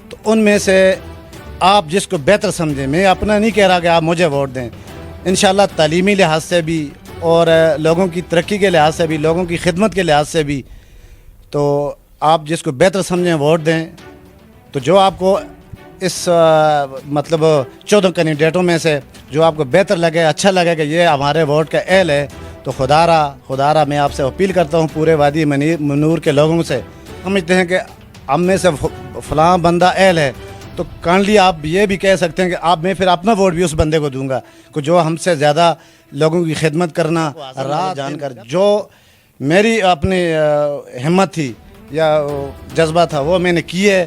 تو ان میں سے آپ جس کو بہتر سمجھیں. میں اپنا نہیں کہہ رہا کہ آپ مجھے ووٹ دیں. انشاءاللہ تعلیمی لحاظ سے بھی اور لوگوں کی ترقی کے لحاظ سے بھی, لوگوں کی خدمت کے لحاظ سے بھی, تو آپ جس کو بہتر سمجھیں ووٹ دیں. تو جو آپ کو اس مطلب 14 کینڈیڈیٹوں میں سے جو آپ کو بہتر لگے, اچھا لگے کہ یہ ہمارے ووٹ کا اہل ہے, تو خدا را میں آپ سے اپیل کرتا ہوں پورے وادی منور کے لوگوں سے. سمجھتے ہیں کہ ہم میں سے فلاں بندہ اہل ہے, تو کائنڈلی آپ یہ بھی کہہ سکتے ہیں کہ میں پھر اپنا ووٹ بھی اس بندے کو دوں گا کہ جو ہم سے زیادہ لوگوں کی خدمت کرنا, رات جان کر جو میری اپنی ہمت تھی یا جذبہ تھا وہ میں نے کیے,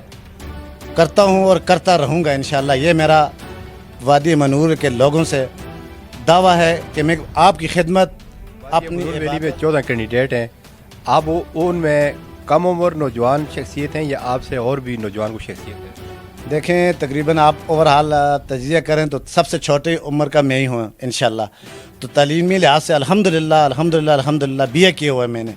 کرتا ہوں اور کرتا رہوں گا انشاءاللہ. یہ میرا وادی منور کے لوگوں سے دعویٰ ہے کہ میں آپ کی خدمت اپنی منور ویلی میں 14 کینڈیڈیٹ ہیں. آپ ان میں کم عمر نوجوان شخصیت ہیں یا آپ سے اور بھی نوجوان کو شخصیت ہے؟ دیکھیں تقریباً آپ اوورحال تجزیہ کریں تو سب سے چھوٹی عمر کا میں ہی ہوں انشاءاللہ. تو تعلیمی لحاظ سے الحمدللہ بی اے کیے ہوئے میں نے.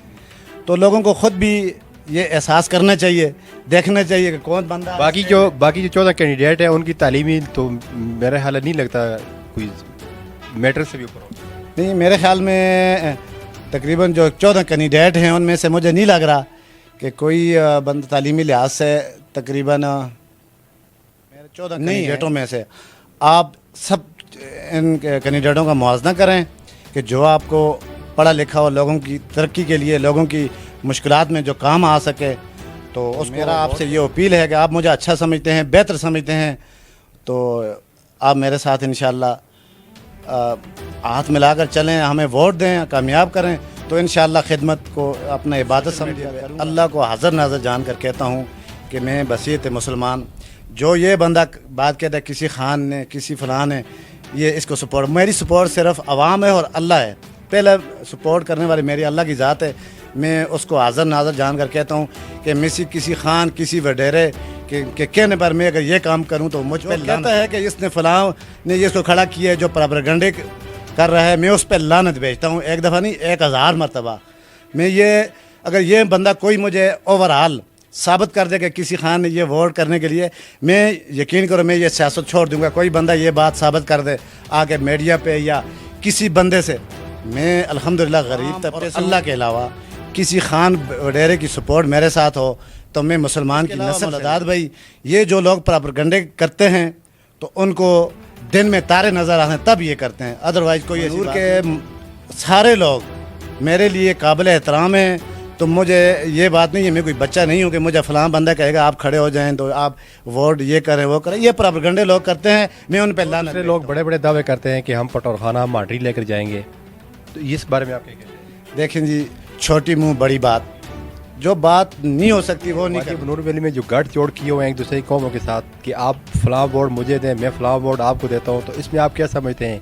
تو لوگوں کو خود بھی یہ احساس کرنا چاہیے, دیکھنا چاہیے کہ کون بندہ. باقی جو 14 کینڈیڈیٹ ہیں ان کی تعلیمی تو میرے خیال نہیں لگتا کوئی میٹر سے بھی اوپر ہو. نہیں, میرے خیال میں تقریباً جو 14 کینڈیڈیٹ ہیں ان میں سے مجھے نہیں لگ رہا کہ کوئی بندہ تعلیمی لحاظ سے تقریباً 14 کینڈیڈیٹوں میں سے آپ سب ان کینڈیڈیٹوں کا موازنہ کریں کہ جو آپ کو پڑھا لکھا ہو, لوگوں کی ترقی کے لیے, لوگوں کی مشکلات میں جو کام آ سکے. تو اس میرا آپ سے یہ اپیل ہے کہ آپ مجھے اچھا سمجھتے ہیں, بہتر سمجھتے ہیں, تو آپ میرے ساتھ انشاءاللہ ہاتھ ملا کر چلیں, ہمیں ووٹ دیں, کامیاب کریں. تو انشاءاللہ خدمت کو اپنا عبادت سمجھیں. اللہ کو حاضر ناظر جان کر کہتا ہوں کہ میں بصیرت مسلمان, جو یہ بندہ بات کہتا ہے کسی خان نے کسی فلاں نے یہ اس کو سپورٹ, میری سپورٹ صرف عوام ہے اور اللہ ہے. پہلے سپورٹ کرنے والی میری اللہ کی ذات ہے. میں اس کو حاضر ناظر جان کر کہتا ہوں کہ کسی خان کسی وڈیرے کہ کہنے پر میں اگر یہ کام کروں تو مجھ پہ کہتا ہے کہ اس نے فلاں نے اس کو کھڑا کیا ہے جو پراپیگنڈے کر رہا ہے, میں اس پہ لعنت بھیجتا ہوں. ایک دفعہ نہیں 1000 مرتبہ. میں اگر یہ بندہ کوئی مجھے اوورآل ثابت کر دے کہ کسی خان نے یہ ووٹ کرنے کے لیے, میں یقین کرو میں یہ سیاست چھوڑ دوں گا. کوئی بندہ یہ بات ثابت کر دے آ کے میڈیا پہ یا کسی بندے سے, میں الحمدللہ غریب طبقے سے اللہ کے علاوہ کسی خان وڈیرے کی سپورٹ میرے ساتھ ہو تو میں مسلمان کی نسل اداد. بھائی یہ جو لوگ پراپیگنڈے کرتے ہیں تو ان کو دن میں تارے نظر آتے ہیں تب یہ کرتے ہیں, ادروائز کوئی ایسی کے سارے لوگ میرے لیے قابل احترام ہیں. تو مجھے یہ بات نہیں ہے, میں کوئی بچہ نہیں ہوں کہ مجھے فلاں بندہ کہے گا آپ کھڑے ہو جائیں تو آپ ووٹ یہ کریں وہ کریں. یہ پراپیگنڈے لوگ کرتے ہیں, میں ان پہ لعنت. لوگ بڑے بڑے دعوے کرتے ہیں کہ ہم پٹور خانہ مانڈری لے کر جائیں گے, تو اس بارے میں آپ کیا کہتے ہیں؟ دیکھیں جی, چھوٹی منہ بڑی بات, جو بات نہیں ہو سکتی وہ نہیں کرتی. منور ویلی میں جو گٹھ جوڑ کیے ہوئے ہیں ایک دوسرے کی قوموں کے ساتھ کہ آپ فلاں ووٹ مجھے دیں, میں فلاں ووٹ آپ کو دیتا ہوں, تو اس میں آپ کیا سمجھتے ہیں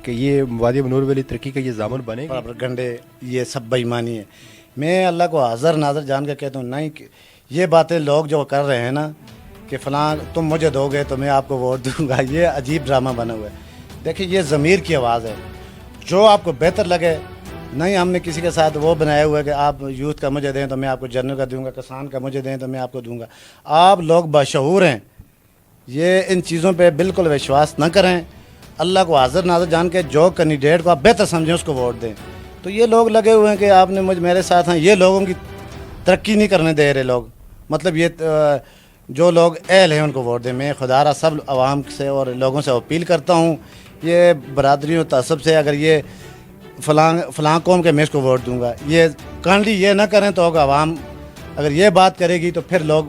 کہ یہ وادی منور ویلی ترقی کا یہ ضامن بنے گا؟ پراپیگنڈے یہ سب بے ایمانی ہے. میں اللہ کو حاضر ناظر جان کے کہتا ہوں نہیں, یہ باتیں لوگ جو کر رہے ہیں نا کہ فلاں تم مجھے دو گے تو میں آپ کو ووٹ دوں گا, یہ عجیب ڈرامہ بنا ہوا ہے. دیکھیں یہ ضمیر کی آواز ہے, جو آپ کو بہتر لگے. نہیں ہم نے کسی کے ساتھ وہ بنایا ہوا ہے کہ آپ یوتھ کا مجھے دیں تو میں آپ کو جنرل کا دوں گا, کسان کا مجھے دیں تو میں آپ کو دوں گا. آپ لوگ بشعور ہیں, یہ ان چیزوں پہ بالکل وشواس نہ کریں. اللہ کو حاضر ناظر جان کے جو کینڈیڈیٹ کو آپ بہتر سمجھیں اس کو ووٹ دیں. تو یہ لوگ لگے ہوئے ہیں کہ آپ نے میرے ساتھ ہیں, یہ لوگوں کی ترقی نہیں کرنے دے رہے لوگ. مطلب یہ جو لوگ اہل ہیں ان کو ووٹ دیں. میں خدا را سب عوام سے اور لوگوں سے اپیل کرتا ہوں, یہ برادری و تعصب سے اگر یہ فلاں قوم کے میں اس کو ووٹ دوں گا, یہ کانڈلی یہ نہ کریں تو ہوگا. عوام اگر یہ بات کرے گی تو پھر لوگ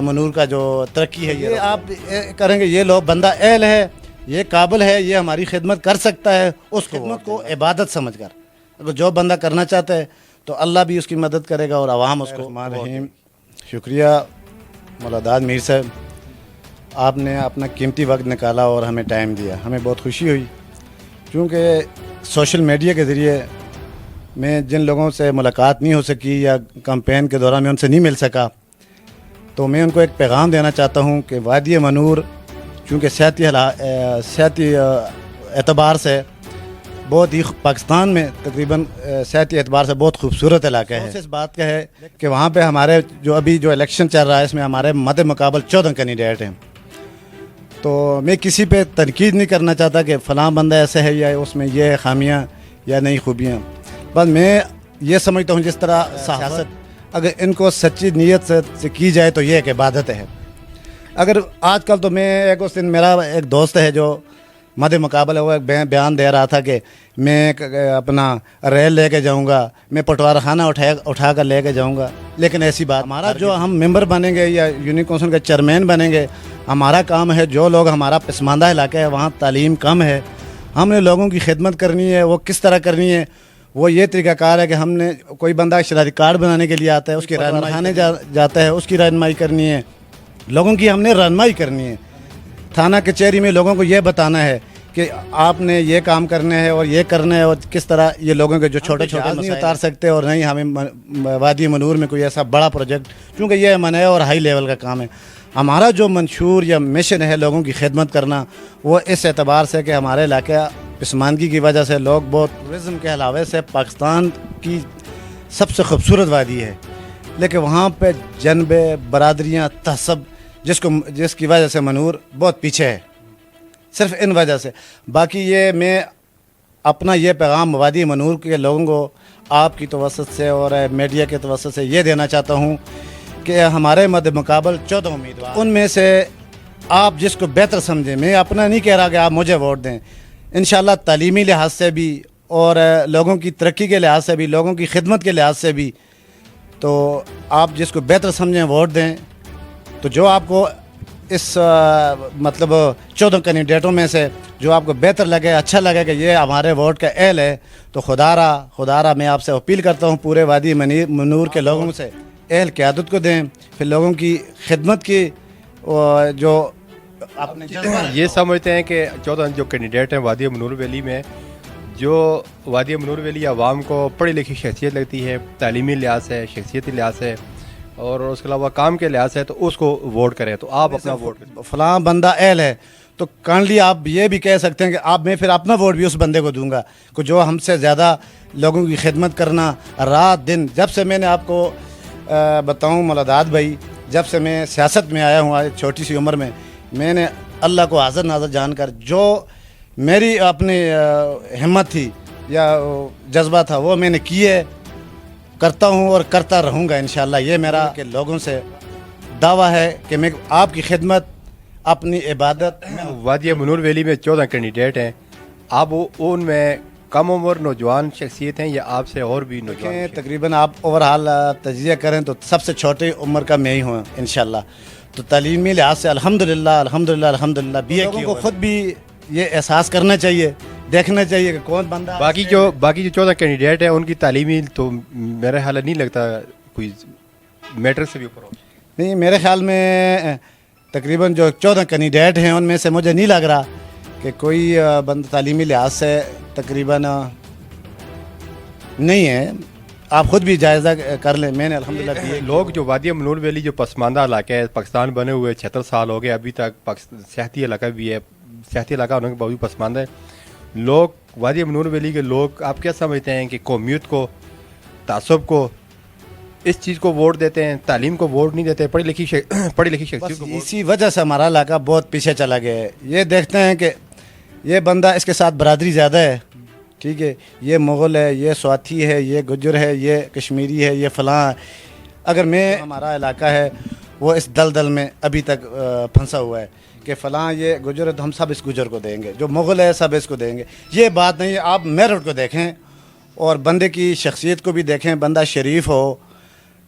منور کا جو ترقی ہے یہ آپ کریں گے. یہ لوگ بندہ اہل ہے, یہ قابل ہے, یہ ہماری خدمت کر سکتا ہے, اس خدمت کو عبادت سمجھ کر اگر جو بندہ کرنا چاہتا ہے تو اللہ بھی اس کی مدد کرے گا اور عوام اس کو. رحیم, شکریہ مولاداد میر صاحب, آپ نے اپنا قیمتی وقت نکالا اور ہمیں ٹائم دیا, ہمیں بہت خوشی ہوئی. کیونکہ سوشل میڈیا کے ذریعے میں جن لوگوں سے ملاقات نہیں ہو سکی یا کمپین کے دوران میں ان سے نہیں مل سکا, تو میں ان کو ایک پیغام دینا چاہتا ہوں کہ وادی منور چونکہ صحتی اعتبار سے بہت ہی پاکستان میں تقریباً صحتی اعتبار سے بہت خوبصورت علاقہ ہے. اس بات کا ہے کہ وہاں پہ ہمارے جو ابھی جو الیکشن چل رہا ہے اس میں ہمارے مد مقابل 14 کینڈیڈیٹ ہیں. تو میں کسی پہ تنقید نہیں کرنا چاہتا کہ فلاں بندہ ایسے ہے یا اس میں یہ خامیاں یا نئی خوبیاں. بس میں یہ سمجھتا ہوں جس طرح سیاست اگر ان کو سچی نیت سے کی جائے تو یہ ایک عبادت ہے. اگر آج کل تو میں اس دن میرا ایک دوست ہے جو مد مقابل ہے وہ ایک بیان دے رہا تھا کہ میں اپنا ریل لے کے جاؤں گا, میں پٹوارہ خانہ اٹھا کر لے کے جاؤں گا. لیکن ایسی بات ہمارا جو ہم ممبر بنیں گے یا یونین کونسل کے چیئرمین بنیں گے, ہمارا کام ہے جو لوگ ہمارا پسماندہ علاقہ ہے وہاں تعلیم کم ہے, ہم نے لوگوں کی خدمت کرنی ہے. وہ کس طرح کرنی ہے وہ یہ طریقہ کار ہے کہ ہم نے کوئی بندہ شناختی کارڈ بنانے کے لیے آتا ہے اس کی رہنمائی کھانے جاتا ہے, اس کی رہنمائی کرنی ہے. لوگوں کی ہم نے رہنمائی کرنی ہے. تھانہ کچہری میں لوگوں کو یہ بتانا ہے کہ آپ نے یہ کام کرنا ہے اور یہ کرنا ہے, اور کس طرح یہ لوگوں کے جو چھوٹے چھوٹے نہیں اتار سکتے. اور نہیں ہمیں وادی منور میں کوئی ایسا بڑا پروجیکٹ, کیونکہ یہ منع اور ہائی لیول کا کام ہے. ہمارا جو منشور یا مشن ہے لوگوں کی خدمت کرنا, وہ اس اعتبار سے کہ ہمارے علاقہ پسماندگی کی وجہ سے لوگ بہت ٹورزم کے حوالے سے پاکستان کی سب سے خوبصورت وادی ہے, لیکن وہاں پہ جنبے برادریاں تہذب جس کی وجہ سے منور بہت پیچھے ہے, صرف ان وجہ سے. باقی یہ میں اپنا یہ پیغام وادی منور کے لوگوں کو آپ کی توسط سے اور میڈیا کے توسط سے یہ دینا چاہتا ہوں کہ ہمارے مد مقابل 14 امیدوار, ان میں سے آپ جس کو بہتر سمجھیں. میں اپنا نہیں کہہ رہا کہ آپ مجھے ووٹ دیں. انشاءاللہ تعلیمی لحاظ سے بھی اور لوگوں کی ترقی کے لحاظ سے بھی, لوگوں کی خدمت کے لحاظ سے بھی, تو آپ جس کو بہتر سمجھیں ووٹ دیں. تو جو آپ کو اس مطلب 14 کینڈیڈیٹوں میں سے جو آپ کو بہتر لگے, اچھا لگے کہ یہ ہمارے ووٹ کا اہل ہے, تو خدا را میں آپ سے اپیل کرتا ہوں پورے وادی منور کے لوگوں سے اہل قیادت کو دیں. پھر لوگوں کی خدمت کی جو آپ نے یہ سمجھتے ہیں کہ 14 جو کینڈیڈیٹ ہیں وادی منور ویلی میں, جو وادی منور ویلی عوام کو پڑھی لکھی شخصیت لگتی ہے, تعلیمی لحاظ سے, شخصیتی لحاظ سے اور اس کے علاوہ کام کے لحاظ سے, تو اس کو ووٹ کریں. تو آپ اپنا ووٹ فلاں بندہ اہل ہے تو کائنڈلی آپ یہ بھی کہہ سکتے ہیں کہ میں پھر اپنا ووٹ بھی اس بندے کو دوں گا کہ جو ہم سے زیادہ لوگوں کی خدمت کرنا رات دن. جب سے میں نے آپ کو بتاؤں مولادات بھائی, جب سے میں سیاست میں آیا ہوں چھوٹی سی عمر میں نے اللہ کو حاضر ناظر جان کر جو میری اپنی ہمت تھی یا جذبہ تھا وہ میں نے کیے, کرتا ہوں اور کرتا رہوں گا انشاءاللہ. یہ میرا کہ لوگوں سے دعویٰ ہے کہ میں آپ کی خدمت اپنی عبادت. وادی منور ویلی میں 14 کینڈیڈیٹ ہیں, آپ ان میں کم عمر نوجوان شخصیت ہیں یا آپ سے اور بھی نوجوان؟ تقریباً آپ اوورآل تجزیہ کریں تو سب سے چھوٹی عمر کا میں ہی ہوں انشاءاللہ. تو تعلیمی لحاظ سے الحمدللہ بی اے کو خود بھی یہ احساس کرنا چاہیے, دیکھنا چاہیے کہ کون بندہ. باقی جو 14 کینڈیڈیٹ ہیں ان کی تعلیمی تو میرے خیال نہیں لگتا کوئی میٹر سے بھی اوپر ہو. نہیں, میرے خیال میں تقریباً جو 14 کینڈیڈیٹ ہیں ان میں سے مجھے نہیں لگ رہا کہ کوئی بندہ تعلیمی لحاظ سے تقریباً نہیں ہے. آپ خود بھی جائزہ کر لیں. میں نے الحمدللہ لوگ جو وادی منور ویلی جو پسماندہ علاقہ ہے, پاکستان بنے ہوئے 76 سال ہو گئے, ابھی تک سیاحتی علاقہ بھی ہے, سیاحتی علاقہ ہونے کے باوجود پسماندہ ہے. لوگ وادی منور ویلی کے لوگ آپ کیا سمجھتے ہیں کہ قومیت کو, تعصب کو, اس چیز کو ووٹ دیتے ہیں, تعلیم کو ووٹ نہیں دیتے, پڑھی لکھی شخصیت کو ووٹ؟ اسی وجہ سے ہمارا علاقہ بہت پیچھے چلا گیا ہے. یہ دیکھتے ہیں کہ یہ بندہ اس کے ساتھ برادری زیادہ ہے, ٹھیک ہے, یہ مغل ہے, یہ سواتھی ہے, یہ گجر ہے, یہ کشمیری ہے, یہ فلاں. اگر ہمارا علاقہ ہے وہ اس دلدل میں ابھی تک پھنسا ہوا ہے کہ فلاں یہ گجر ہے تو ہم سب اس گجر کو دیں گے, جو مغل ہے سب اس کو دیں گے. یہ بات نہیں ہے. آپ میرٹ کو دیکھیں اور بندے کی شخصیت کو بھی دیکھیں. بندہ شریف ہو,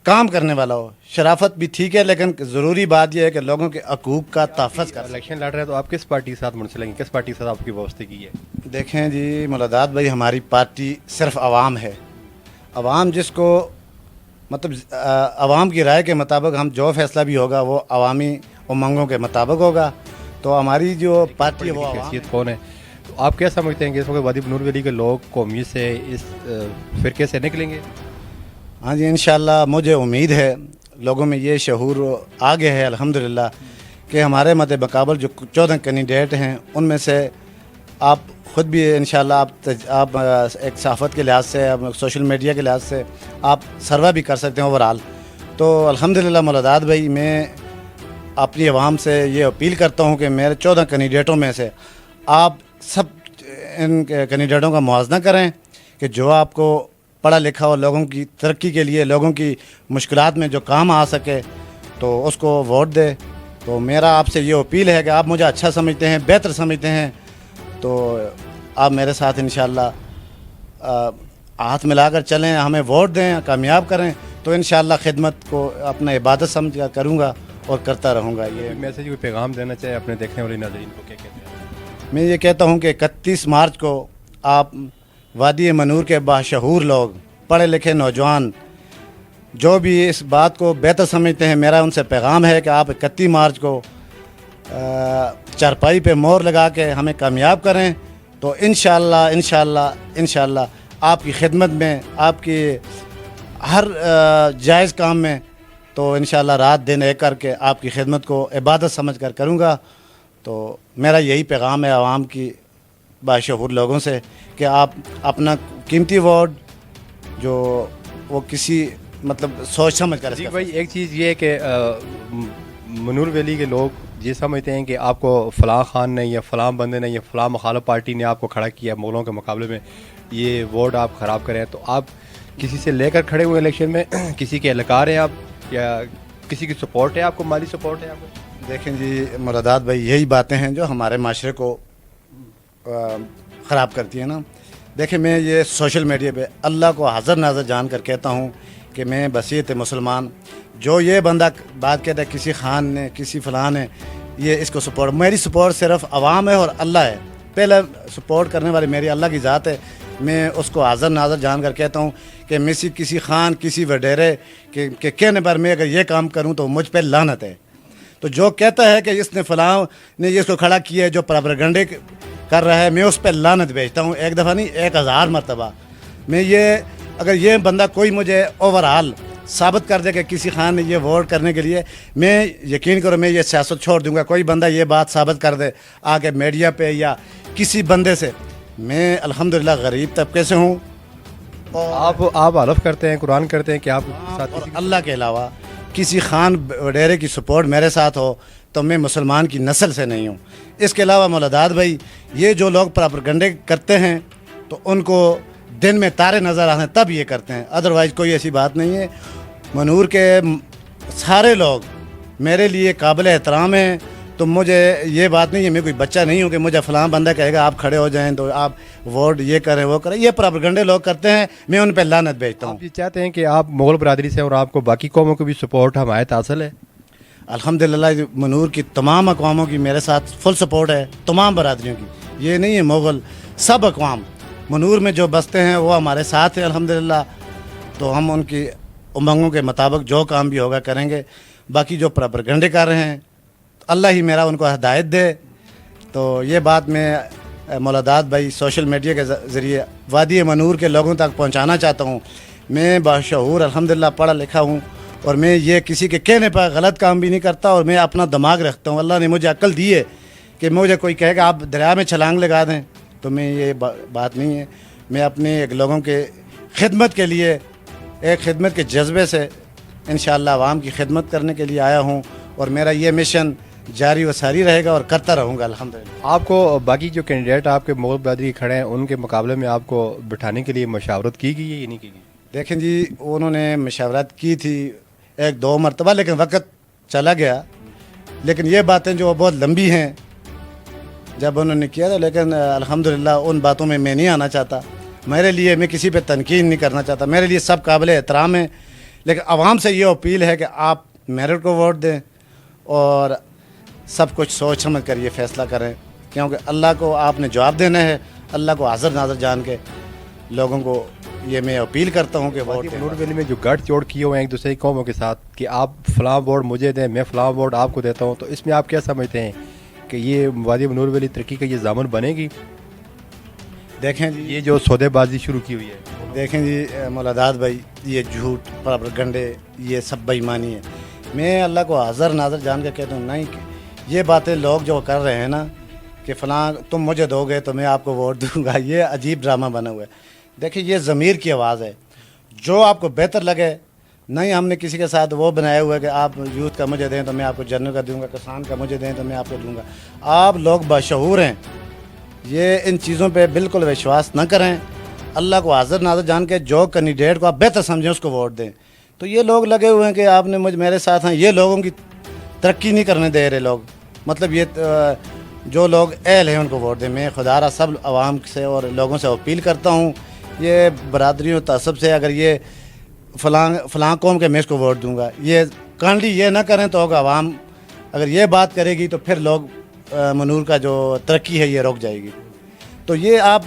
کام کرنے والا ہو, شرافت بھی ٹھیک ہے, لیکن ضروری بات یہ ہے کہ لوگوں کے حقوق کا تحفظ کر. الیکشن لڑ رہے ہیں تو آپ کس پارٹی کے ساتھ منسلک ہیں, کس پارٹی کے ساتھ آپ کی وابستگی ہے؟ دیکھیں جی مولادات بھائی, ہماری پارٹی صرف عوام ہے. عوام جس کو مطلب عوام کی رائے کے مطابق ہم جو فیصلہ بھی ہوگا وہ عوامی امنگوں کے مطابق ہوگا. تو ہماری جو پارٹی ہے وہ حیثیت کون ہے؟ تو آپ کیا سمجھتے ہیں کہ اس وقت وادی منور ویلی کے لوگ قومیت سے, اس فرقے سے نکلیں گے؟ ہاں جی انشاءاللہ مجھے امید ہے, لوگوں میں یہ شعور آ گیا ہے الحمدللہ کہ ہمارے مد مقابل جو 14 کینڈیڈیٹ ہیں ان میں سے آپ خود بھی انشاءاللہ آپ ایک صحافت کے لحاظ سے سوشل میڈیا کے لحاظ سے آپ سروا بھی کر سکتے ہیں اوورال. تو الحمدللہ مولادات بھائی میں اپنی عوام سے یہ اپیل کرتا ہوں کہ میرے 14 کینڈیڈیٹوں میں سے آپ سب ان کینڈیڈیٹوں کا موازنہ کریں کہ جو آپ کو پڑھا لکھا اور لوگوں کی ترقی کے لیے لوگوں کی مشکلات میں جو کام آ سکے تو اس کو ووٹ دے. تو میرا آپ سے یہ اپیل ہے کہ آپ مجھے اچھا سمجھتے ہیں, بہتر سمجھتے ہیں, تو آپ میرے ساتھ انشاءاللہ ہاتھ ملا کر چلیں, ہمیں ووٹ دیں, کامیاب کریں, تو انشاءاللہ خدمت کو اپنا عبادت سمجھ کر کروں گا اور کرتا رہوں گا. یہ میسج کوئی پیغام دینا چاہے اپنے دیکھنے والے ناظرین کو, کیا کہتے ہیں؟ میں یہ کہتا ہوں کہ 31 مارچ کو آپ وادی منور کے باشعور لوگ, پڑھے لکھے نوجوان جو بھی اس بات کو بہتر سمجھتے ہیں, میرا ان سے پیغام ہے کہ آپ 31 مارچ کو چارپائی پہ مور لگا کے ہمیں کامیاب کریں. تو انشاءاللہ آپ کی خدمت میں, آپ کی ہر جائز کام میں, تو انشاءاللہ رات دن ایک کر کے آپ کی خدمت کو عبادت سمجھ کر کروں گا. تو میرا یہی پیغام ہے عوام کی باشعور لوگوں سے کہ آپ اپنا قیمتی ووٹ جو وہ کسی مطلب سوچ سمجھ کر. جی بھائی, ایک چیز یہ ہے کہ منور ویلی کے لوگ یہ سمجھتے ہیں کہ آپ کو فلاں خان نے یا فلاں بندے نے یا فلاں مخالف پارٹی نے آپ کو کھڑا کیا مغلوں کے مقابلے میں, یہ ووٹ آپ خراب کریں. تو آپ کسی سے لے کر کھڑے ہوئے الیکشن میں, کسی کے اہلکار ہیں آپ یا کسی کی سپورٹ ہے آپ کو, مالی سپورٹ ہے آپ کو؟ دیکھیں جی مرادات بھائی, یہی باتیں ہیں جو ہمارے معاشرے کو خراب کرتی ہیں نا. دیکھیں میں یہ سوشل میڈیا پہ اللہ کو حاضر ناظر جان کر کہتا ہوں کہ میں بصیرت مسلمان, جو یہ بندہ بات کہتا ہے کسی خان نے کسی فلاں نے یہ اس کو سپورٹ, میری سپورٹ صرف عوام ہے اور اللہ ہے. پہلے سپورٹ کرنے والی میری اللہ کی ذات ہے. میں اس کو حاضر ناظر جان کر کہتا ہوں کہ کسی خان کسی وڈیرے کے کہنے پر میں اگر یہ کام کروں تو مجھ پہ لعنت ہے. تو جو کہتا ہے کہ اس نے فلاں نے اس کو کھڑا کیا ہے, جو پراپیگنڈے کر رہا ہے, میں اس پہ لعنت بھیجتا ہوں, ایک دفعہ نہیں 1000 مرتبہ. میں یہ اگر یہ بندہ کوئی مجھے اوورال ثابت کر دے کہ کسی خان نے یہ ووٹ کرنے کے لیے, میں یقین کرو میں یہ سیاست چھوڑ دوں گا. کوئی بندہ یہ بات ثابت کر دے آ کے میڈیا پہ یا کسی بندے سے, میں الحمدللہ غریب طبقے سے ہوں. آپ حلف کرتے ہیں, قرآن کرتے ہیں کہ آپ اور اللہ کے علاوہ کسی خان وڈیرے کی سپورٹ میرے ساتھ ہو تو میں مسلمان کی نسل سے نہیں ہوں. اس کے علاوہ مولادات بھائی, یہ جو لوگ پراپیگنڈے کرتے ہیں تو ان کو دن میں تارے نظر آتے ہیں تب یہ کرتے ہیں, ادروائز کوئی ایسی بات نہیں ہے. منور کے سارے لوگ میرے لیے قابل احترام ہیں. تو مجھے یہ بات نہیں ہے, میں کوئی بچہ نہیں ہوں کہ مجھے فلاں بندہ کہے گا آپ کھڑے ہو جائیں تو آپ ووٹ یہ کریں وہ کریں. یہ پراپیگنڈے لوگ کرتے ہیں, میں ان پہ لعنت بھیجتا ہوں. آپ یہ چاہتے ہیں کہ آپ مغل برادری سے اور آپ کو باقی قوموں کو بھی سپورٹ حمایت حاصل ہے؟ الحمدللہ منور کی تمام اقواموں کی میرے ساتھ فل سپورٹ ہے, تمام برادریوں کی. یہ نہیں ہے مغل, سب اقوام منور میں جو بستے ہیں وہ ہمارے ساتھ ہیں الحمدللہ. تو ہم ان کی امنگوں کے مطابق جو کام بھی ہوگا کریں گے. باقی جو پراپیگنڈے کر رہے ہیں اللہ ہی میرا ان کو ہدایت دے. تو یہ بات میں مولادات بھائی سوشل میڈیا کے ذریعے وادی منور کے لوگوں تک پہنچانا چاہتا ہوں. میں باشعور الحمدللہ پڑھا لکھا ہوں اور میں یہ کسی کے کہنے پر غلط کام بھی نہیں کرتا, اور میں اپنا دماغ رکھتا ہوں. اللہ نے مجھے عقل دی ہے کہ مجھے کوئی کہے کہ آپ دریا میں چھلانگ لگا دیں تو میں یہ بات نہیں ہے. میں اپنے ایک لوگوں کے خدمت کے لیے, ایک خدمت کے جذبے سے انشاءاللہ عوام کی خدمت کرنے کے لیے آیا ہوں, اور میرا یہ مشن جاری و ساری رہے گا اور کرتا رہوں گا الحمدللہ. آپ کو باقی جو کینڈیڈیٹ آپ کے مغل برادری کھڑے ہیں ان کے مقابلے میں آپ کو بٹھانے کے لیے مشاورت کی گئی ہے یا نہیں کی گئی؟ دیکھیں جی انہوں نے مشاورت کی تھی 1-2 مرتبہ, لیکن وقت چلا گیا. لیکن یہ باتیں جو بہت لمبی ہیں جب انہوں نے کیا تھا, لیکن الحمدللہ ان باتوں میں نہیں آنا چاہتا. میرے لیے میں کسی پہ تنقید نہیں کرنا چاہتا, میرے لیے سب قابل احترام ہیں. لیکن عوام سے یہ اپیل ہے کہ آپ میرٹ کو ووٹ دیں اور سب کچھ سوچ سمجھ کر یہ فیصلہ کریں, کیونکہ اللہ کو آپ نے جواب دینا ہے. اللہ کو حاضر ناظر جان کے لوگوں کو یہ میں اپیل کرتا ہوں کہ ووٹ دیں. منور ویلی میں جو گٹھ جوڑ کیے ہوئے ہیں ایک دوسرے کی قوموں کے ساتھ کہ آپ فلاں ووٹ مجھے دیں, میں فلاں ووٹ آپ کو دیتا ہوں, تو اس میں آپ کیا سمجھتے ہیں کہ یہ وادی منور ویلی ترقی کا یہ ضامن بنے گی؟ دیکھیں جی یہ جو سودے بازی شروع کی ہوئی ہے, دیکھیں جی مولادات بھائی, یہ جھوٹ پراپیگنڈے یہ سب بے ایمانی ہے. میں اللہ کو حاضر ناظر جان کے کہتا ہوں نہیں کہ یہ باتیں لوگ جو کر رہے ہیں نا کہ فلاں تم مجھے دو گے تو میں آپ کو ووٹ دوں گا، یہ عجیب ڈرامہ بنا ہوا ہے۔ دیکھیں یہ ضمیر کی آواز ہے، جو آپ کو بہتر لگے، نہیں ہم نے کسی کے ساتھ وہ بنایا ہوا ہے کہ آپ یوتھ کا مجھے دیں تو میں آپ کو جنرل کا دوں گا، کسان کا مجھے دیں تو میں آپ کو دوں گا۔ آپ لوگ باشعور ہیں، یہ ان چیزوں پہ بالکل وشواس نہ کریں، اللہ کو حاضر ناظر جان کے جو کینڈیڈیٹ کو آپ بہتر سمجھیں اس کو ووٹ دیں۔ تو یہ لوگ لگے ہوئے ہیں کہ آپ نے میرے ساتھ ہیں، یہ لوگوں کی ترقی نہیں کرنے دے رہے لوگ، مطلب یہ جو لوگ اہل ہیں ان کو ووٹ دیں۔ میں خدا را سب عوام سے اور لوگوں سے اپیل کرتا ہوں، یہ برادری و تعصب سے اگر یہ فلاں قوم کے میں اس کو ووٹ دوں گا، یہ کانڈی یہ نہ کریں تو عوام اگر یہ بات کرے گی تو پھر لوگ منور کا جو ترقی ہے یہ رک جائے گی۔ تو یہ آپ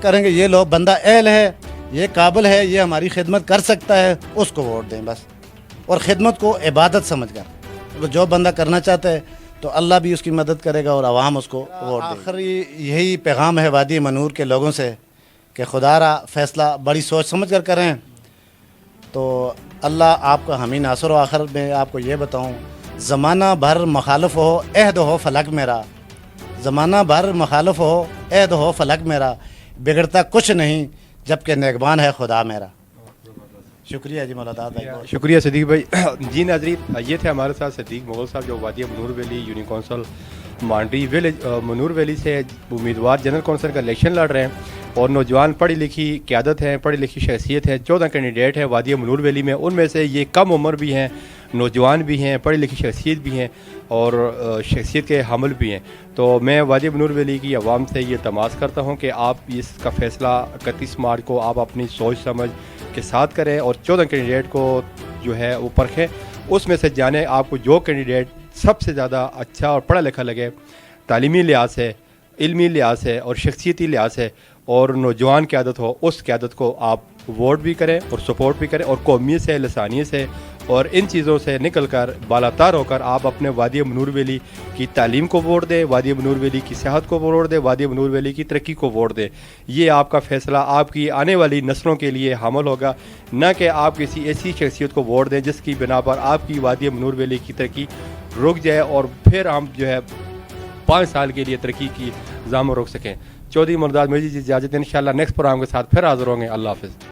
کریں گے، یہ لوگ بندہ اہل ہے، یہ قابل ہے، یہ ہماری خدمت کر سکتا ہے، اس کو ووٹ دیں بس، اور خدمت کو عبادت سمجھ کر۔ جو بندہ کرنا چاہتا ہے تو اللہ بھی اس کی مدد کرے گا اور عوام اس کو ووٹ دے گی۔ آخری یہی پیغام ہے وادی منور کے لوگوں سے کہ خدا را فیصلہ بڑی سوچ سمجھ کر کریں تو اللہ آپ کا حامی ناصر ہو۔ آخر میں آپ کو یہ بتاؤں، زمانہ بھر مخالف ہو عہد ہو فلک میرا، زمانہ بھر مخالف ہو عہد ہو فلک میرا، بگڑتا کچھ نہیں جبکہ نگہبان ہے خدا میرا۔ شکریہ جی مولانا بھائی، شکریہ صدیق بھائی۔ جی ناظرین، یہ تھے ہمارے ساتھ صدیق مغل صاحب جو وادی منور ویلی یونین کونسل مانڈی ویلیج منور ویلی سے امیدوار جنرل کونسل کا الیکشن لڑ رہے ہیں، اور نوجوان پڑھی لکھی قیادت ہیں، پڑھی لکھی شخصیت ہے، 14 کینڈیڈیٹ ہیں وادی منور ویلی میں، ان میں سے یہ کم عمر بھی ہیں، نوجوان بھی ہیں، پڑھی لکھی شخصیت بھی ہیں اور شخصیت کے حامل بھی ہیں۔ تو میں وادی منور ویلی کی عوام سے یہ تماس کرتا ہوں کہ آپ اس کا فیصلہ 31 مارچ کو آپ اپنی سوچ سمجھ کے ساتھ کریں اور 14 کینڈیڈیٹ کو جو ہے وہ پرکھیں، اس میں سے جانیں آپ کو جو کینڈیڈیٹ سب سے زیادہ اچھا اور پڑھا لکھا لگے، تعلیمی لحاظ سے، علمی لحاظ سے اور شخصیتی لحاظ سے، اور نوجوان قیادت ہو، اس قیادت کو آپ ووٹ بھی کریں اور سپورٹ بھی کریں، اور قومیت سے، لسانیت سے اور ان چیزوں سے نکل کر بالاتار ہو کر آپ اپنے وادی منور ویلی کی تعلیم کو ووٹ دیں، وادی منور ویلی کی صحت کو ووٹ دیں، وادی منور ویلی کی ترقی کو ووٹ دیں۔ یہ آپ کا فیصلہ آپ کی آنے والی نسلوں کے لیے حامل ہوگا، نہ کہ آپ کسی ایسی شخصیت کو ووٹ دیں جس کی بنا پر آپ کی وادی منور ویلی کی ترقی رک جائے اور پھر ہم جو ہے 5 سال کے لیے ترقی کی نظام روک سکیں۔ چودھری مرداد مرزی جی اجازت، انشاءاللہ نیکسٹ پروگرام کے ساتھ پھر حاضر ہوں گے۔ اللہ حافظ۔